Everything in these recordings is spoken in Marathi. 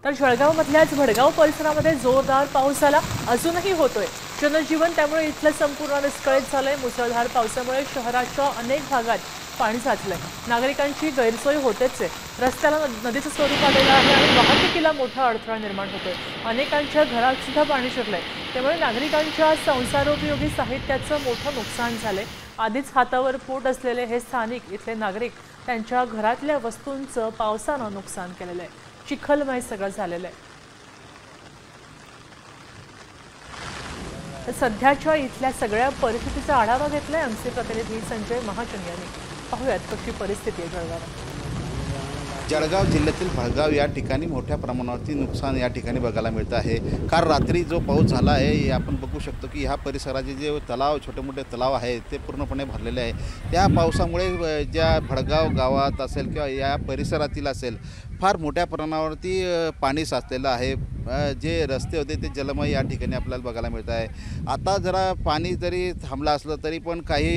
तर जळगावमधल्याच भडगाव परिसरामध्ये जोरदार पाऊस झाला, अजूनही होतोय। जनजीवन त्यामुळे इथलं संपूर्ण विस्कळीत झालंय। मुसळधार पावसामुळे शहराच्या अनेक भागात पाणी साचलंय। नागरिकांची गैरसोय होतेच आहे। रस्त्याला नदीचं स्वरूप आलेलं आहे आणि वाहतुकीला मोठा अडथळा निर्माण होतोय। अनेकांच्या घरात सुद्धा पाणी शिरलंय, त्यामुळे नागरिकांच्या संसारोपयोगी साहित्याचं मोठं नुकसान झालंय। आधीच हातावर पोट असलेले हे स्थानिक इथले नागरिक त्यांच्या घरातल्या वस्तूंचं पावसानं नुकसान केलेलं आहे। चिखलमय सगळं झालेलं आहे। सध्याच्या इथल्या सगळ्या परिस्थितीचा आढावा घेतलाय आमचे प्रतिनिधी संजय महाजन यांनी। पाहूयात कशी परिस्थिती आहे जळगावात। जळगाव जिल्ह्यातील भडगाव या ठिकाणी मोठ्या प्रमाणावरती नुकसान या ठिकाणी बघायला मिळतं आहे। काल रात्री जो पाऊस झाला आहे आपण बघू शकतो की ह्या परिसराचे जे तलाव छोटे मोठे तलाव आहेत ते पूर्णपणे भरलेले आहे। त्या पावसामुळे ज्या भडगाव गावात असेल किंवा या परिसरातील असेल फार मोठ्या प्रमाणावरती पाणी साचलेलं आहे। जे रस्ते होते ते जलमय या ठिकाणी आपल्याला बघायला मिळत आहे। आता जरा पाणी जरी थांबलं असलं तरी पण काही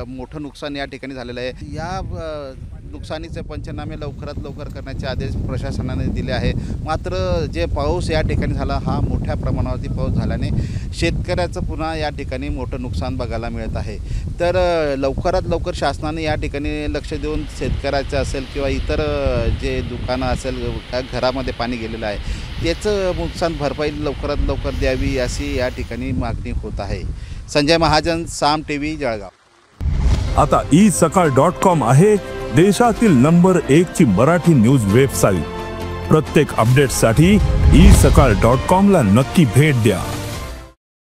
मोठं नुकसान या ठिकाणी झालेलं आहे। या नुकसानीचे पंचनामे लवकरात लवकर करण्याचे आदेश प्रशासनाने दिले आहे। मात्र जे पाऊस या ठिकाणी झाला हा मोठ्या प्रमाणावरती पाऊस झाल्याने शेतकऱ्याचं पुन्हा या ठिकाणी मोठं नुकसान बघायला मिळत आहे। तर लवकरात लवकर शासनाने या ठिकाणी लक्ष देऊन शेतकऱ्याचं असेल किंवा इतर जे दुकानं असेल घरामध्ये पाणी गेलेलं आहे त्याचं नुकसान भरपाई लवकरात लवकर द्यावी अशी या ठिकाणी मागणी होत आहे। संजय महाजन, साम टीव्ही, जळगाव। आता isakal.com आहे देशातील नंबर 1 ची मराठी न्यूज वेबसाईट। प्रत्येक अपडेटसाठी isakal.com ला नक्की भेट द्या।